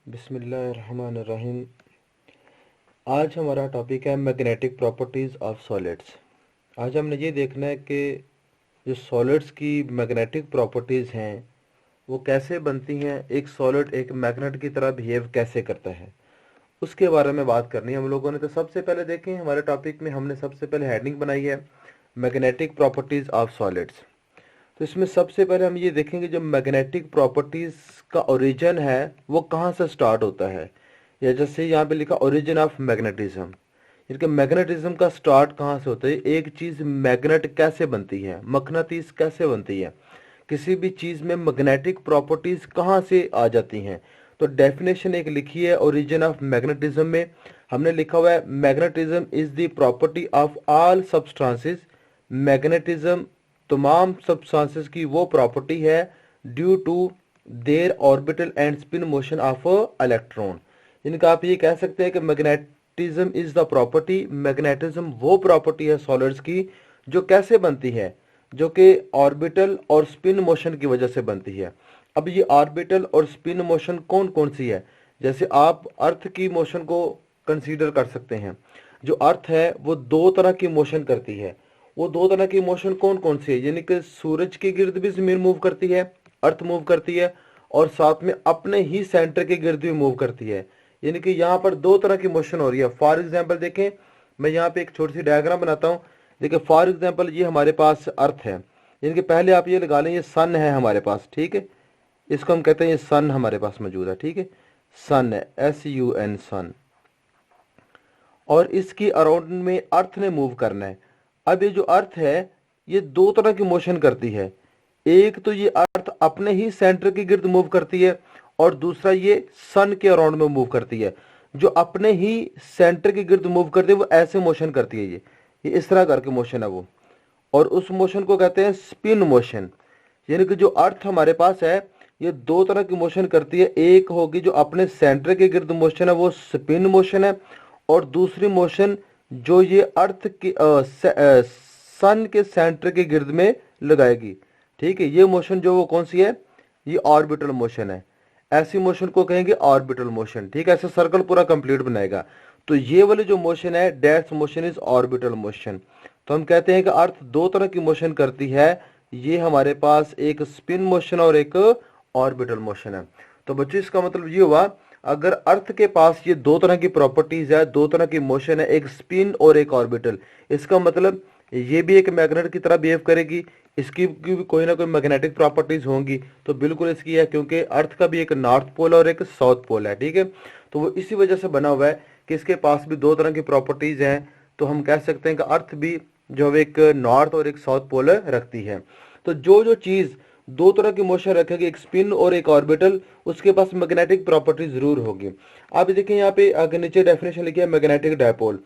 बिस्मिल्लाहिर्रहमानिर्रहीम। आज हमारा टॉपिक है मैग्नेटिक प्रॉपर्टीज़ ऑफ सॉलिड्स। आज हमने ये देखना है कि जो सॉलिड्स की मैग्नेटिक प्रॉपर्टीज़ हैं वो कैसे बनती हैं, एक सॉलिड एक मैग्नेट की तरह बिहेव कैसे करता है, उसके बारे में बात करनी है हम लोगों ने। तो सबसे पहले देखें, हमारे टॉपिक में हमने सबसे पहले हेडिंग बनाई है मैग्नेटिक प्रॉपर्टीज़ ऑफ सॉलिड्स। तो इसमें सबसे पहले हम ये देखेंगे जो मैग्नेटिक प्रॉपर्टीज़ का ओरिजिन है वो कहाँ से स्टार्ट होता है, या जैसे यहाँ पे लिखा ओरिजिन ऑफ मैग्नेटिज्म, यानी मैग्नेटिज्म का स्टार्ट कहाँ से होता है। एक चीज़ मैग्नेट कैसे बनती है, मकनातीस कैसे बनती है, किसी भी चीज़ में मैग्नेटिक प्रॉपर्टीज़ कहाँ से आ जाती हैं। तो डेफिनेशन एक लिखी है ओरिजिन ऑफ मैग्नेटिज्म में, हमने लिखा हुआ है magnetism is the property of all substances. Magnetism तमाम सब्सटेंसेस की वो प्रॉपर्टी है due to their orbital and spin motion of electron. इनका आप ये कह सकते हैं कि magnetism is the property, magnetism वो प्रॉपर्टी है सॉलिड्स की जो कैसे बनती है, जो कि ऑर्बिटल और स्पिन मोशन की वजह से बनती है। अब ये ऑर्बिटल और स्पिन मोशन कौन कौन सी है, जैसे आप अर्थ की मोशन को कंसीडर कर सकते हैं। जो अर्थ है वो दो तरह की मोशन करती है। वो दो तरह की मोशन कौन कौन सी है, यानी कि सूरज के गिर्द भी जमीन मूव करती है, अर्थ मूव करती है, और साथ में अपने ही सेंटर के गिर्द भी मूव करती है। यानी कि यहाँ पर दो तरह की मोशन हो रही है। फॉर एग्जाम्पल देखें, मैं यहाँ पे एक छोटी सी डायग्राम बनाता हूँ। देखिए फॉर एग्जाम्पल ये हमारे पास अर्थ है, यानी कि पहले आप ये लगा लें ये सन है हमारे पास, ठीक है। इसको हम कहते हैं ये सन हमारे पास मौजूद है, ठीक है। सन है, SUN सन, और इसकी अराउंड में अर्थ ने मूव करना है। अब ये जो अर्थ है ये दो तरह की मोशन करती है। एक तो ये अर्थ अपने ही सेंटर के गिर्द मूव करती है, और दूसरा ये सन के अराउंड में मूव करती है। जो अपने ही सेंटर के गिर्द मूव करती है वो ऐसे मोशन करती है, ये इस तरह करके मोशन है वो, और उस मोशन को कहते हैं स्पिन मोशन। यानी कि जो अर्थ हमारे पास है ये दो तरह की मोशन करती है। एक होगी जो अपने सेंटर के गिर्द मोशन है वो स्पिन मोशन है, और दूसरी मोशन जो ये अर्थ की सन के सेंटर के गिर्द में लगाएगी, ठीक है। ये मोशन जो वो कौन सी है, ये ऑर्बिटल मोशन है। ऐसी मोशन को कहेंगे ऑर्बिटल मोशन, ठीक है। ऐसे सर्कल पूरा कंप्लीट बनाएगा। तो ये वाली जो मोशन है that's motion is orbital motion. तो हम कहते हैं कि अर्थ दो तरह की मोशन करती है, ये हमारे पास एक स्पिन मोशन और एक ऑर्बिटल मोशन है। तो बच्चों इसका मतलब ये हुआ, अगर अर्थ के पास ये दो तरह की प्रॉपर्टीज है, दो तरह की मोशन है, एक स्पिन और एक ऑर्बिटल, इसका मतलब ये भी एक मैग्नेट की तरह बिहेव करेगी, इसकी भी कोई ना कोई मैग्नेटिक प्रॉपर्टीज होंगी। तो बिल्कुल इसकी है, क्योंकि अर्थ का भी एक नॉर्थ पोल और एक साउथ पोल है, ठीक है। तो वो इसी वजह से बना हुआ है कि इसके पास भी दो तरह की प्रॉपर्टीज हैं। तो हम कह सकते हैं कि अर्थ भी जो एक नॉर्थ और एक साउथ पोल रखती है। तो जो जो चीज़ दो तरह की मोशन रखेगी, एक स्पिन और एक ऑर्बिटल, उसके पास मैग्नेटिक प्रॉपर्टी जरूर होगी। आप देखिए यहाँ पे आगे नीचे डेफिनेशन लिखी है मैग्नेटिक डायपोल।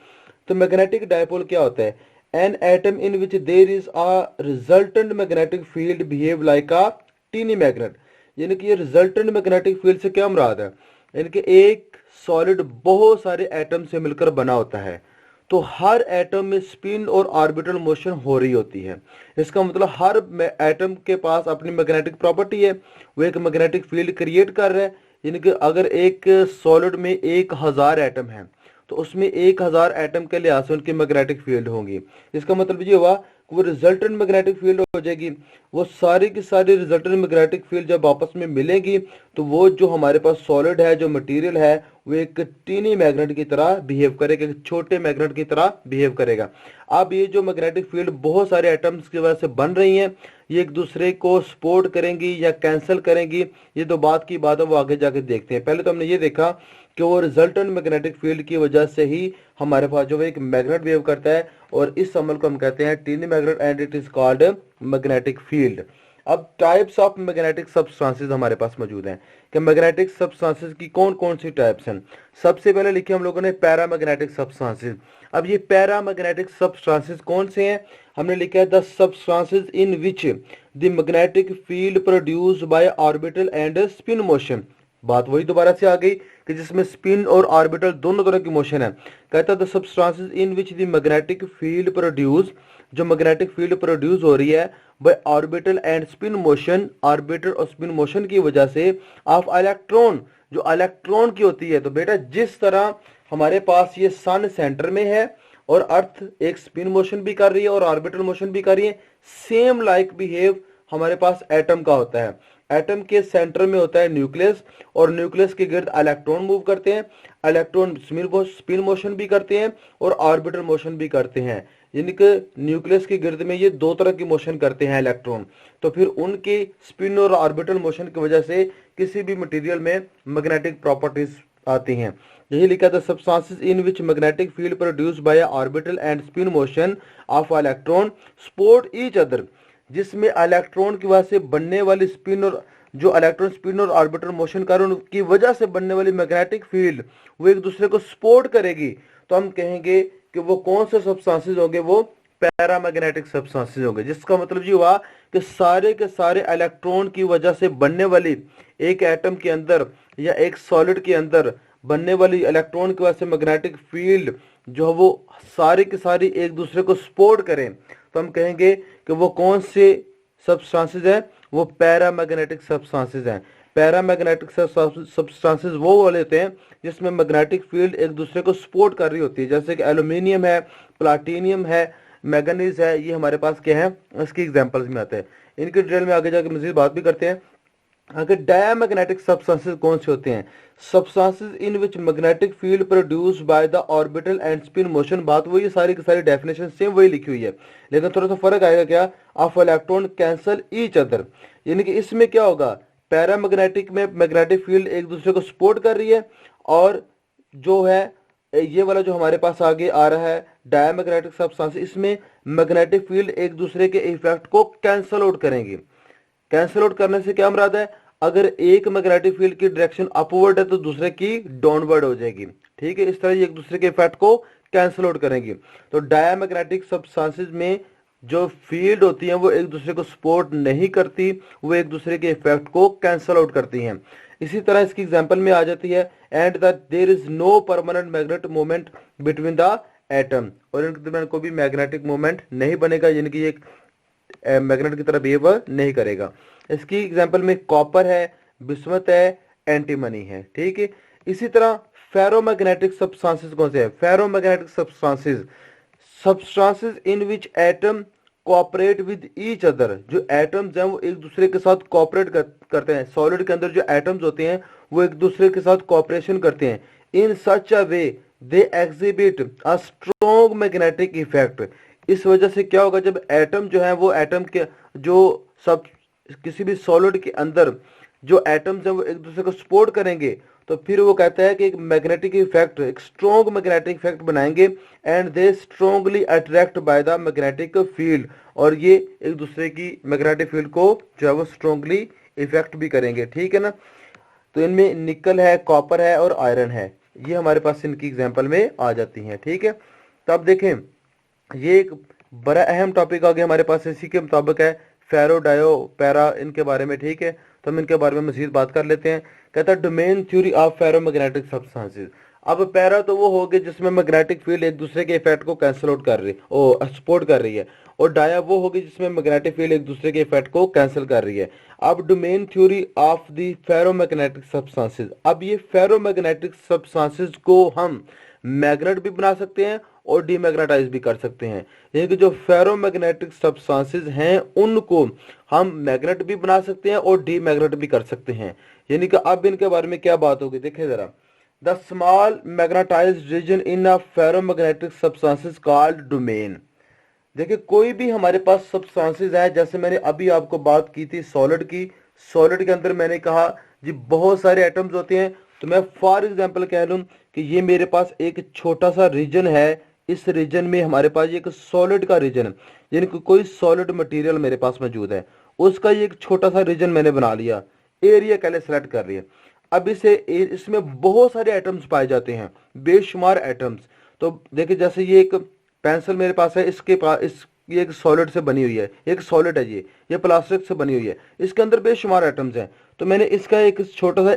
तो मैग्नेटिक डायपोल क्या होता है, an atom in which there is a resultant magnetic field behave like a tiny magnet. यानी कि ये रिजल्टेंट मैग्नेटिक फील्ड से क्या मुराद है, यानी कि एक सॉलिड बहुत सारे एटम से मिलकर बना होता है, तो हर एटम में स्पिन और ऑर्बिटल मोशन हो रही होती है। इसका मतलब हर एटम के पास अपनी मैग्नेटिक प्रॉपर्टी है, वो एक मैग्नेटिक फील्ड क्रिएट कर रहा है। यानी कि अगर एक सॉलिड में 1000 एटम है तो उसमें 1000 एटम के लिहाज से उनकी मैग्नेटिक फील्ड होंगी। इसका मतलब ये हुआ कि वो रिजल्टेंट मैग्नेटिक फील्ड हो जाएगी। वो सारी की सारी रिजल्टेंट मैग्नेटिक फील्ड जब आपस में मिलेंगी तो वो जो हमारे पास सॉलिड है, जो मटेरियल है, वो एक टीनी मैग्नेट की तरह बिहेव करेगा, एक छोटे मैग्नेट की तरह बिहेव करेगा। अब ये जो मैग्नेटिक फील्ड बहुत सारे एटम्स की वजह से बन रही हैं, ये एक दूसरे को सपोर्ट करेंगी या कैंसिल करेंगी, ये तो बात की बात है, वो आगे जाके देखते हैं। पहले तो हमने ये देखा कि वो रिजल्टेंट मैग्नेटिक फील्ड की वजह से ही हमारे पास जो एक मैग्नेट बिहेव करता है, और इस अमल को हम कहते हैं tiny magnet and it is called magnetic field. अब टाइप्स ऑफ मैग्नेटिक सब्सटेंसेस हमारे पास मौजूद हैं कि मैग्नेटिक सब्सटेंसेस की कौन कौन सी टाइप्स हैं। सबसे पहले लिखे हम लोगों ने पैरामैग्नेटिक सब्सटेंसेस। अब ये पैरामैग्नेटिक सब्सटेंसेस कौन से हैं, हमने लिखा है the substances in which the magnetic field produced by orbital and spin motion बात वही दोबारा से आ गई कि जिसमें स्पिन और ऑर्बिटल दोनों तरह की मोशन है। कहता है the substances in which the magnetic field produce, जो मैग्नेटिक फील्ड प्रोड्यूस हो रही है by orbital and spin motion, orbital और स्पिन मोशन की वजह से ऑफ इलेक्ट्रॉन, जो इलेक्ट्रॉन की होती है। तो बेटा जिस तरह हमारे पास ये सन सेंटर में है और अर्थ एक स्पिन मोशन भी कर रही है और ऑर्बिटल मोशन भी कर रही है, सेम लाइक बिहेव हमारे पास एटम का होता है। एटम के सेंटर में होता है न्यूक्लियस और न्यूक्लियस के गिर्द इलेक्ट्रॉन मूव करते हैं, इलेक्ट्रॉन स्पिन मोशन भी करते हैं और ऑर्बिटल मोशन भी करते हैं। यानी कि न्यूक्लियस के गिर्द में ये दो तरह की मोशन करते हैं इलेक्ट्रॉन। तो फिर उनके स्पिन और ऑर्बिटल मोशन की वजह से किसी भी मटेरियल में मैग्नेटिक प्रॉपर्टीज आती हैं। यही लिखा था substances in which magnetic field produced by orbital and spin motion of electron support each other, जिसमें इलेक्ट्रॉन की वजह से बनने वाली स्पिन और जो इलेक्ट्रॉन स्पिन और ऑर्बिटल मोशन कारण की वजह से बनने वाली मैग्नेटिक फील्ड वो एक दूसरे को सपोर्ट करेगी। तो हम कहेंगे कि वो कौन से सब्सटेंसेस होंगे, वो पैरामैग्नेटिक सब्सटेंसेस होंगे। जिसका मतलब ये हुआ कि सारे के सारे इलेक्ट्रॉन की वजह से बनने वाली एक एटम के अंदर या एक सॉलिड के अंदर बनने वाली इलेक्ट्रॉन की वजह से मैग्नेटिक फील्ड जो है वो सारी की सारी एक दूसरे को सपोर्ट करें। तो हम कहेंगे कि वो कौन से सब्सटेंसेस हैं, वो पैरामैग्नेटिक सब्सटेंसेस हैं। पैरामैग्नेटिक सब्सटेंसेस वो वाले होते हैं जिसमें मैग्नेटिक फील्ड एक दूसरे को सपोर्ट कर रही होती है, जैसे कि एल्यूमिनियम है, प्लाटिनियम है, मैग्नीज है। ये हमारे पास क्या है, इसकी एग्जांपल्स में आते हैं। इनके डिटेल में आगे जाकर मजीद बात भी करते हैं। अगर डायमैग्नेटिक सब्सटेंसेस कौन से होते हैं, substances in which magnetic field produced by the orbital and spin motion. बात वही, सारी की सारी डेफिनेशन सेम वही लिखी हुई है, लेकिन थोड़ा सा फर्क आएगा क्या, of electron cancel each other. यानी कि इसमें क्या होगा, पैरामैग्नेटिक में मैग्नेटिक फील्ड एक दूसरे को सपोर्ट कर रही है और जो है ये वाला जो हमारे पास आगे आ रहा है डायमैग्नेटिक सब्सटेंस, इसमें मैग्नेटिक फील्ड एक दूसरे के इफेक्ट को कैंसल आउट करेंगे। कैंसल आउट करने से क्या मुराद है, अगर एक मैग्नेटिक फील्ड की डायरेक्शन अपवर्ड है तो दूसरे की डाउनवर्ड हो जाएगी। ठीक है, इस तरह ये एक दूसरे के इफेक्ट को कैंसल आउट करेंगे। तो डायमैग्नेटिक सब्सटेंसेस में जो फील्ड होती है वो एक दूसरे को सपोर्ट नहीं करती, वो एक दूसरे के इफेक्ट को कैंसल आउट करती हैं। इसी तरह इसकी एग्जांपल में आ जाती है and that there is no permanent magnetic moment between the atom, और इनके दरमियान कोई भी मैग्नेटिक मोमेंट नहीं बनेगा, यानी कि एक मैग्नेट की तरह बिहेव नहीं करेगा। इसकी एग्जांपल में कॉपर है, बिस्मथ है, एंटीमनी है। ठीक है, इसी तरह फेरोमैग्नेटिक सब्सटेंसेस कौन से हैं, ferromagnetic substances in which atom cooperate with each other, जो एटम्स हैं वो एक दूसरे के साथ कोऑपरेट करते हैं। सॉलिड के अंदर जो एटम्स होते हैं वो एक दूसरे के साथ कोऑपरेशन करते हैं। In such a way they exhibit a strong magnetic effect. इस वजह से क्या होगा, जब एटम जो है वो एटम के जो सब किसी भी सॉलिड के अंदर जो एटम्स हैं वो एक दूसरे को सपोर्ट करेंगे, तो फिर वो कहता है कि एक मैग्नेटिक इफेक्ट, एक स्ट्रॉन्ग मैग्नेटिक इफेक्ट बनाएंगे and they strongly attract by the magnetic field, और ये एक दूसरे की मैग्नेटिक फील्ड को जो है वो स्ट्रॉन्गली इफेक्ट भी करेंगे। ठीक है ना, तो इनमें निकल है, कॉपर है और आयरन है, ये हमारे पास इनकी एग्जाम्पल में आ जाती हैं। ठीक है, तो अब देखें ये एक बड़ा अहम टॉपिक आ गया हमारे पास, इसी के मुताबिक है फेरो डायो पैरा, इनके बारे में। ठीक है, तो हम इनके बारे में मजीद बात कर लेते हैं। कहता है domain theory of ferromagnetic substances. अब पैरा तो वो हो गए जिसमें मैग्नेटिक फील्ड एक दूसरे के इफेक्ट को कैंसिल आउट कर रही है, सपोर्ट कर रही है, और डाया वो होगी जिसमें मैग्नेटिक फील्ड एक दूसरे के इफेक्ट को कैंसिल कर रही है। अब domain theory of the ferromagnetic substances. अब ये फेरोमैग्नेटिक सब्सटेंसेस को हम मैग्नेट भी बना सकते हैं और डीमैग्नेटाइज भी कर सकते हैं। यानी कि जो फेरोमैग्नेटिक सब्सटेंसेस हैं उनको हम मैग्नेट भी बना सकते हैं और डीमैग्नेट भी कर सकते हैं। यानी कि अब इनके बारे में क्या बात होगी, देखिए जरा। The small magnetized region in a ferromagnetic substances called domain. देखिए कोई भी हमारे पास सब्सटेंसेस है, जैसे मैंने अभी आपको बात की थी सॉलिड की, सॉलिड के अंदर मैंने कहा जी बहुत सारे एटम्स होते हैं, तो मैं फॉर एग्जांपल कह लूं कि ये मेरे पास एक छोटा सा रीजन है, इस रीजन में हमारे पास एक सॉलिड का रीजन है, यानी कि कोई सॉलिड मटेरियल मेरे पास मौजूद है, उसका ये एक छोटा सा रीजन मैंने बना लिया, एरिया पहले सेलेक्ट कर लिया। अब इसमें बहुत सारे एटम्स पाए जाते हैं, बेशुमार एटम्स। तो देखिए जैसे ये एक पेंसिल मेरे पास है, इसके पास ये एक सॉलिड से बनी हुई है, एक सॉलिड है ये प्लास्टिक से बनी हुई है, इसके अंदर बेशुमार एटम्स हैं। तो मैंने इसका एक छोटा सा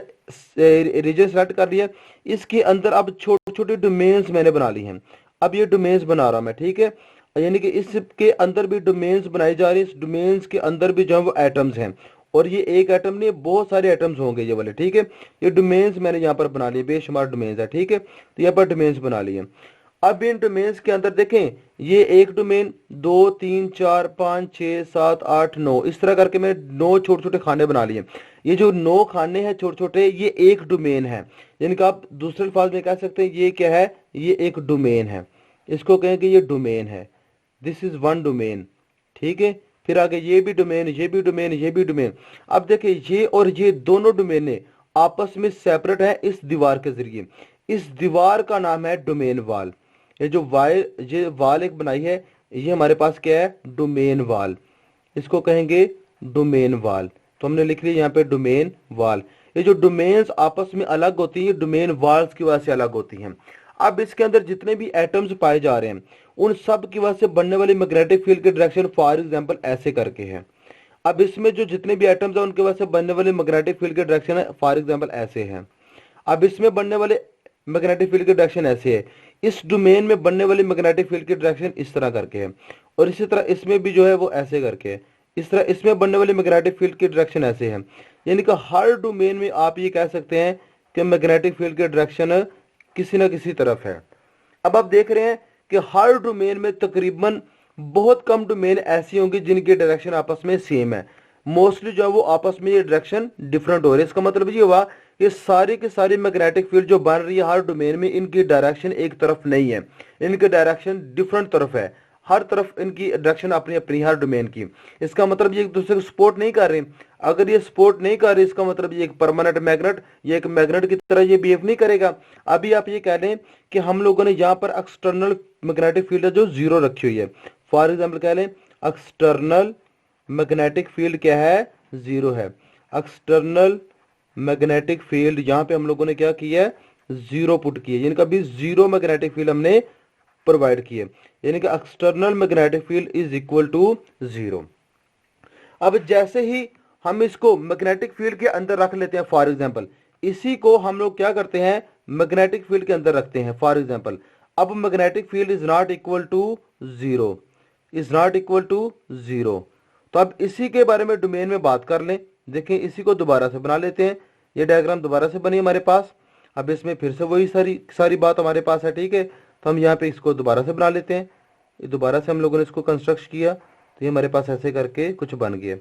रीजन सेलेक्ट कर लिया। इसके अंदर अब छोटे छोटे डोमेन्स मैंने बना ली हैं। अब ये डोमेन्स बना रहा मैं, ठीक है, यानी कि इसके अंदर भी डोमेन्स बनाई जा रही है। इस डोमेन्स के अंदर भी जो है वो एटम्स हैं, और ये एक एटम नहीं, बहुत सारे एटम्स होंगे ये वाले, ठीक है। ये डोमेन्स मैंने यहाँ पर बना लिए, बेशुमार डोमेन्स है, ठीक है। तो यहाँ पर डोमेन्स बना लिए। अब इन डोमेन्स के अंदर देखें, ये एक डोमेन, 2 3 4 5 6 7 8 9, इस तरह करके मैंने 9 छोटे छोटे खाने बना लिए। ये जो 9 खाने हैं छोटे छोटे, ये एक डोमेन है, जिनका आप दूसरे अल्फाज में कह सकते हैं ये क्या है, ये एक डोमेन है। इसको कहें कि ये डोमेन है, दिस इज वन डोमेन, ठीक है। फिर आगे ये भी डोमेन, ये भी डोमेन, ये भी डोमेन। अब देखिए ये और ये दोनों डोमेन आपस में सेपरेट है इस दीवार के जरिए। इस दीवार का नाम है डोमेन वाल। ये वाल एक बनाई है, ये हमारे पास क्या है, डोमेन वाल। इसको कहेंगे डोमेन वाल। तो हमने लिख लिया यहाँ पे डोमेन वाल। ये जो डोमेन्स आपस में अलग होती है, डोमेन वाल्स की वजह से अलग होती हैं। अब इसके अंदर जितने भी एटम्स पाए जा रहे हैं, उन सब की वजह से बनने वाली मैग्नेटिक फील्ड की डायरेक्शन फॉर एग्जांपल ऐसे करके है। अब इसमें जो जितने भी एटम्स हैं उनकी वजह से बनने वाली मैग्नेटिक फील्ड की डायरेक्शन है फॉर एग्जांपल ऐसे है। अब इसमें बनने वाले मैग्नेटिक फील्ड की डायरेक्शन ऐसे है। इस डोमेन में बनने वाली मैग्नेटिक फील्ड की डायरेक्शन इस तरह करके है, और इसी तरह इसमें भी जो है वो ऐसे करके है। इस तरह इसमें बनने वाली मैग्नेटिक फील्ड की डायरेक्शन ऐसे है। यानी कि हर डोमेन में आप ये कह सकते हैं कि मैग्नेटिक फील्ड की डायरेक्शन किसी न किसी तरफ है। अब आप देख रहे हैं कि हर डोमेन में तकरीबन बहुत कम डोमेन ऐसी होंगी जिनकी डायरेक्शन आपस में सेम है। मोस्टली जो है वो आपस में ये डायरेक्शन डिफरेंट हो रही है। इसका मतलब ये हुआ कि सारी की सारी मैग्नेटिक फील्ड जो बन रही है हर डोमेन में, इनकी डायरेक्शन एक तरफ नहीं है, इनकी डायरेक्शन डिफरेंट तरफ है। हर तरफ इनकी डायरेक्शन अपनी अपनी हर डोमेन की। इसका मतलब ये एक दूसरे को सपोर्ट नहीं कर रहे। अगर ये सपोर्ट नहीं कर रहे, इसका मतलब ये एक परमानेंट मैग्नेट, ये एक मैग्नेट की तरह ये बिहेव नहीं करेगा। अभी आप ये कह लें कि हम लोगों ने यहाँ पर एक्सटर्नल मैग्नेटिक फील्ड जो जीरो रखी हुई है, फॉर एग्जाम्पल कह लें एक्सटर्नल मैग्नेटिक फील्ड क्या है, जीरो है। एक्सटर्नल मैग्नेटिक फील्ड यहाँ पे हम लोगों ने क्या किया है, जीरो पुट किया, यानी कभी जीरो मैग्नेटिक फील्ड हमने प्रोवाइड किए, यानी कि external magnetic field is equal to zero. अब जैसे ही हम इसको मैग्नेटिक फील्ड के अंदर रख लेते हैं, फॉर एग्जांपल इसी को हम लोग क्या करते हैं, मैग्नेटिक फील्ड के अंदर रखते हैं। फॉर एग्जांपल अब magnetic field is not equal to zero, is not equal to zero. तो अब इसी के बारे में डोमेन में बात कर लें। देखें इसी को दोबारा से बना लेते हैं। ये डायग्राम दोबारा से बनी हमारे पास। अब इसमें फिर से वही सारी बात हमारे पास है, ठीक है। तो हम यहाँ पे इसको दोबारा से बना लेते हैं। ये दोबारा से हम लोगों ने इसको कंस्ट्रक्ट किया, तो ये हमारे पास ऐसे करके कुछ बन गया,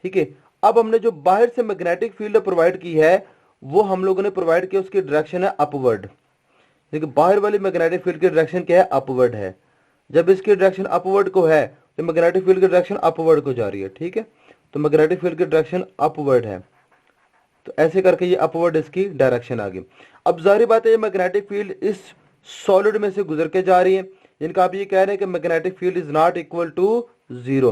ठीक है। अब हमने जो बाहर से मैग्नेटिक फील्ड प्रोवाइड की है, वो हम लोगों ने प्रोवाइड किया, उसकी डायरेक्शन है अपवर्ड। देखिए बाहर वाली मैग्नेटिक फील्ड की डायरेक्शन क्या है, अपवर्ड है। जब इसकी डायरेक्शन अपवर्ड को है, तो मैग्नेटिक फील्ड की डायरेक्शन अपवर्ड को जा रही है, ठीक है। तो मैग्नेटिक फील्ड की डायरेक्शन अपवर्ड है, तो ऐसे करके ये अपवर्ड इसकी डायरेक्शन आ गई। अब जाहिर बात है ये मैग्नेटिक फील्ड इस सॉलिड में से गुजर के जा रही है, जिनका आप ये कह रहे हैं कि magnetic field is not equal to zero.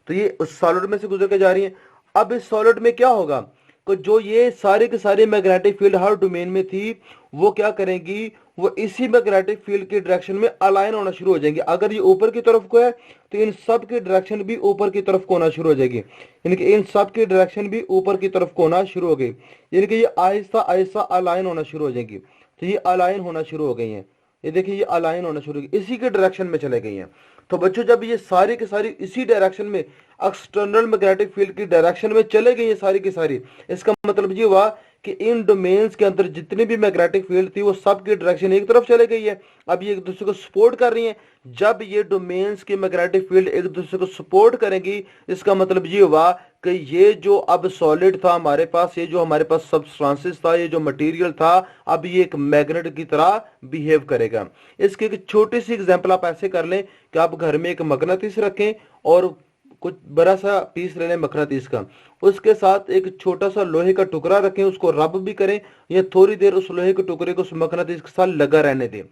तो ये उस सॉलिड में से गुजर के जा रही है। अब इस सॉलिड में क्या होगा कि जो ये सारे के सारे मैग्नेटिक फील्ड हर डोमेन में थी, वो क्या करेंगी, वो इसी मैग्नेटिक फील्ड की डायरेक्शन में अलाइन होना शुरू हो जाएंगे। अगर ये ऊपर की तरफ को है, तो इन सब की डायरेक्शन भी ऊपर की तरफ को होना शुरू हो जाएगी, यानी कि इन सब की डायरेक्शन भी ऊपर की तरफ को होना शुरू हो गई, यानी कि ये आहिस्ता आहिस्ता अलाइन होना शुरू हो जाएंगी। तो ये अलाइन होना शुरू हो गई हैं, ये देखिए ये अलाइन होना शुरू हो गई, इसी के डायरेक्शन में चले गई हैं। तो बच्चों जब ये सारी की सारी इसी डायरेक्शन में एक्सटर्नल मैग्नेटिक फील्ड की डायरेक्शन में चले गई है सारी की सारी, इसका मतलब ये हुआ कि इन डोमेन्स के अंदर जितनी भी मैग्नेटिक फील्ड थी वो सब की डायरेक्शन एक तरफ चले गई है। अब ये एक दूसरे को सपोर्ट कर रही हैं। जब ये डोमेन्स की मैग्नेटिक फील्ड एक दूसरे को सपोर्ट करेंगी, इसका मतलब ये हुआ कि ये जो अब सॉलिड था हमारे पास, ये जो हमारे पास सब्सटेंसेस था, ये जो मटेरियल था, अब ये एक मैग्नेट की तरह बिहेव करेगा। इसकी एक छोटी सी एग्जांपल आप ऐसे कर लें कि आप घर में एक मकनातीस रखें और कुछ बड़ा सा पीस ले लें मकनातीस का, उसके साथ एक छोटा सा लोहे का टुकड़ा रखें, उसको रब भी करें या थोड़ी देर उस लोहे के टुकड़े को उस मकनातीस के साथ लगा रहने दें।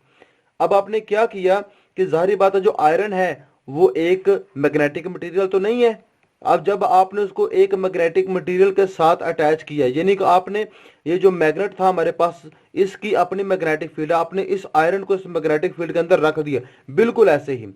अब आपने क्या किया कि जाहिर बात है जो आयरन है वो एक मैग्नेटिक मटेरियल तो नहीं है। अब जब आपने उसको एक मैग्नेटिक मटेरियल के साथ अटैच किया, यानी कि आपने ये जो मैग्नेट था हमारे पास, इसकी अपनी मैग्नेटिक फील्ड, आपने इस आयरन को इस मैग्नेटिक फील्ड के अंदर रख दिया, बिल्कुल ऐसे ही।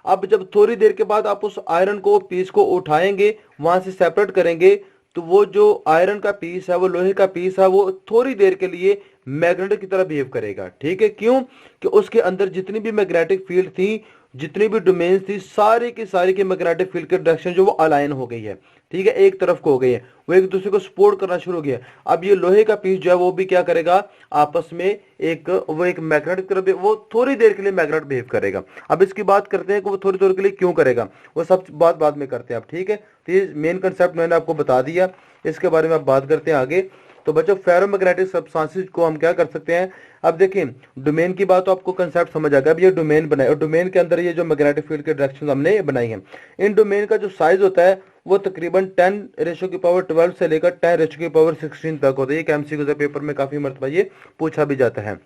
अब जब थोड़ी देर के बाद आप उस आयरन को पीस को उठाएंगे, वहां से सेपरेट करेंगे, तो वो जो आयरन का पीस है, वो लोहे का पीस है, वो थोड़ी देर के लिए मैग्नेट की तरह बिहेव करेगा। ठीक है, क्यों? कि उसके अंदर जितनी भी मैग्नेटिक फील्ड थी, जितनी भी डोमेन्स थी, सारी की मैग्नेटिक फील्ड की डायरेक्शन जो वो अलाइन हो गई है। ठीक है, एक तरफ को हो गई है, वो एक दूसरे को सपोर्ट करना शुरू हो गया। अब ये लोहे का पीस जो है वो भी क्या करेगा, आपस में एक मैग्नेट की तरफ वो थोड़ी देर के लिए मैग्नेट बिहेव करेगा। अब इसकी बात करते हैं कि वो थोड़ी देर के लिए क्यों करेगा, वो सब बात बाद में करते हैं आप। ठीक है, तो ये मेन कंसेप्ट मैंने आपको बता दिया, इसके बारे में आप बात करते हैं आगे। तो बच्चों फेरोमैग्नेटिक सब्सटेंसेस को हम क्या कर सकते हैं, अब देखिए डोमेन की बात तो आपको कंसेप्ट समझ आ गया। अब ये डोमेन बनाए और डोमेन के अंदर ये जो मैग्नेटिक फील्ड के डायरेक्शन हमने बनाई है, इन डोमेन का जो साइज होता है वो तकरीबन 10⁻12 से लेकर 10⁻16 तक होता है। ये एमसीक्यू के पेपर में काफी मरतबा ये पूछा भी जाता है।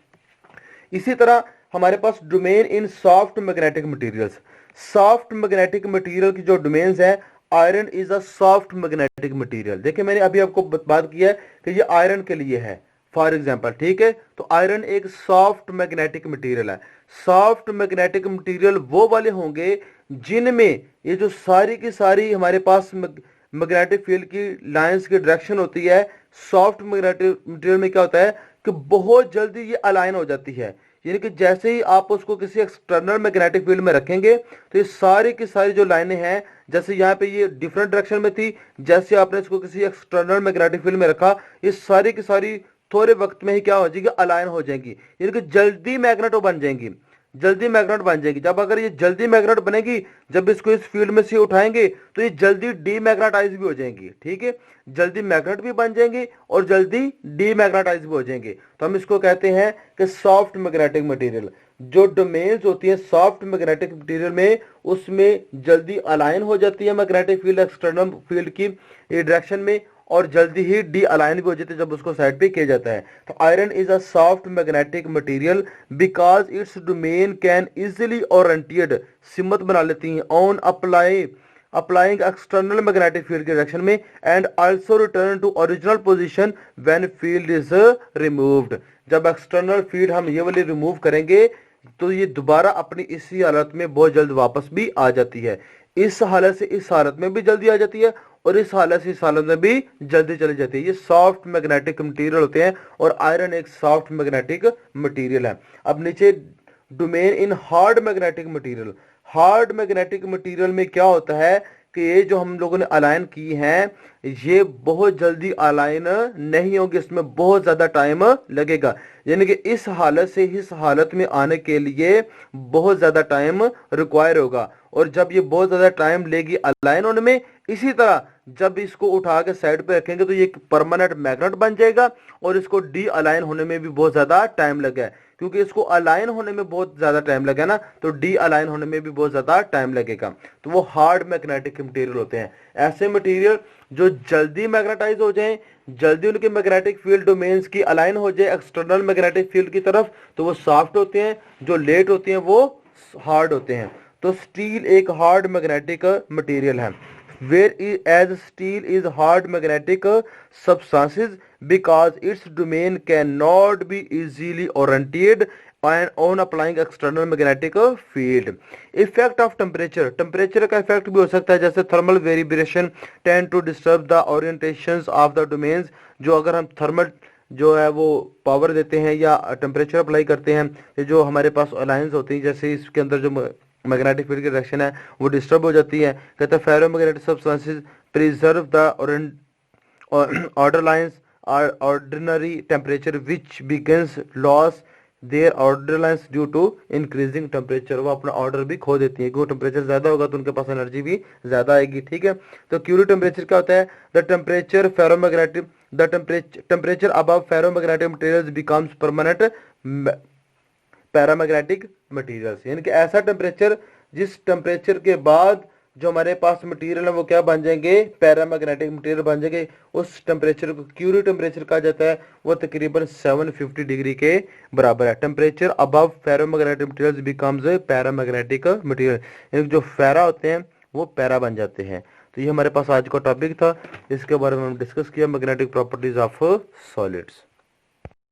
इसी तरह हमारे पास domain in soft magnetic materials, soft magnetic material की जो डोमेन्स है, iron is a soft magnetic material. देखिए मैंने अभी आपको बात की है कि ये आयरन के लिए है फॉर एग्जांपल। ठीक है, तो आयरन एक सॉफ्ट मैग्नेटिक मटेरियल है। सॉफ्ट मैग्नेटिक मटेरियल वो वाले होंगे जिनमें ये जो सारी की सारी हमारे पास मैग्नेटिक फील्ड की लाइंस की डायरेक्शन होती है। सॉफ्ट मैग्नेटिक मटेरियल में क्या होता है कि बहुत जल्दी ये अलाइन हो जाती है, यानी कि जैसे ही आप उसको किसी एक्सटर्नल मैग्नेटिक फील्ड में रखेंगे तो ये सारी की सारी जो लाइनें हैं, जैसे यहाँ पे ये डिफरेंट डायरेक्शन में थी, जैसे आपने इसको किसी एक्सटर्नल मैग्नेटिक फील्ड में रखा, ये सारी की सारी थोड़े वक्त में ही क्या हो जाएगी, अलाइन हो जाएंगी, यानी कि जल्दी मैग्नेट बन जाएंगी, जल्दी मैग्नेट बन जाएगी। जब अगर ये जल्दी मैग्नेट बनेगी, जब इसको इस फील्ड में से उठाएंगे तो ये जल्दी डीमैग्नेटाइज भी हो जाएंगी। ठीक है, जल्दी मैग्नेट भी बन जाएंगे और जल्दी डीमैग्नेटाइज भी हो जाएंगे। तो हम इसको कहते हैं कि सॉफ्ट मैग्नेटिक मटेरियल। जो डोमेन्स होती है सॉफ्ट मैग्नेटिक मटेरियल में, उसमें जल्दी अलाइन हो जाती है मैग्नेटिक फील्ड एक्सटर्नल फील्ड की डायरेक्शन में, और जल्दी ही डी अलाइन भी हो जाती है जब उसको साइड पे किया जाता है। तो iron is a soft magnetic material because its domain can easily oriented, सिमत बना लेती हैं, on applying external magnetic field के डायरेक्शन में, and also return to original position when field is removed. जब एक्सटर्नल फील्ड हम ये वाली रिमूव करेंगे तो ये दोबारा अपनी इसी हालत में बहुत जल्द वापस भी आ जाती है। इस हालत से इस हालत में भी जल्दी आ जाती है और इस हालत से इस हालत में भी जल्दी चली जाती है। ये सॉफ्ट मैग्नेटिक मटेरियल होते हैं और आयरन एक सॉफ्ट मैग्नेटिक मटेरियल है। अब नीचे domain in hard magnetic material, hard magnetic material में क्या होता है कि ये जो हम लोगों ने अलाइन की हैं, ये बहुत जल्दी अलाइन नहीं होगी, इसमें बहुत ज्यादा टाइम लगेगा, यानी कि इस हालत से इस हालत में आने के लिए बहुत ज्यादा टाइम रिक्वायर होगा। और जब ये बहुत ज्यादा टाइम लेगी अलाइन होने में, इसी तरह जब इसको उठा के साइड पे रखेंगे तो ये एक परमानेंट मैग्नेट बन जाएगा और इसको डी अलाइन होने में भी बहुत ज्यादा टाइम लगा है, क्योंकि इसको अलाइन होने में बहुत ज्यादा टाइम लगा ना, तो डी अलाइन होने में भी बहुत ज्यादा टाइम लगेगा। तो वो हार्ड मैग्नेटिक मटेरियल होते हैं, ऐसे मटेरियल जो जल्दी मैग्नेटाइज हो जाएं, जल्दी उनके मैग्नेटिक फील्ड डोमेन्स की अलाइन हो जाए एक्सटर्नल मैग्नेटिक फील्ड की तरफ, तो वो सॉफ्ट होते हैं। जो लेट होते हैं वो हार्ड होते हैं। तो स्टील एक हार्ड मैग्नेटिक मटेरियल है। Whereas steel is hard magnetic substances because its domain cannot be easily oriented and on applying external magnetic field. Effect of temperature, temperature का इफेक्ट भी हो सकता है, जैसे thermal variation tend to disturb the orientations of the domains. जो अगर हम thermal जो है वो पावर देते हैं या टेम्परेचर अप्लाई करते हैं, ये जो हमारे पास अलायंस होती है, जैसे इसके अंदर जो मैग्नेटिक फील्ड की डायरेक्शन है वो डिस्टर्ब हो जाती है। कहते हैं ferromagnetic substances preserve the order lines are ordinary temperature which begins loss their order lines due to increasing temperature। वो अपना ऑर्डर भी खो देती है, क्योंकि टेम्परेचर ज्यादा होगा तो उनके पास एनर्जी भी ज्यादा आएगी। ठीक है, तो क्यूरी टेम्परेचर क्या होता है, the temperature ferromagnetic the temperature above ferromagnetic materials becomes permanent paramagnetic materials, यानी कि ऐसा टेम्परेचर जिस टेम्परेचर के बाद जो हमारे पास मटेरियल है वो क्या बन जाएंगे, पैरामैग्नेटिक मटेरियल बन जाएंगे। उस टेम्परेचर को क्यूरी टेम्परेचर कहा जाता है, वो तकरीबन 750 डिग्री के बराबर है। Temperature above ferromagnetic materials becomes paramagnetic material, यानी जो फेरा होते हैं वो पैरा बन जाते हैं। तो ये हमारे पास आज का टॉपिक था, इसके बारे में हम डिस्कस किया मैग्नेटिक प्रॉपर्टीज ऑफ सॉलिड्स।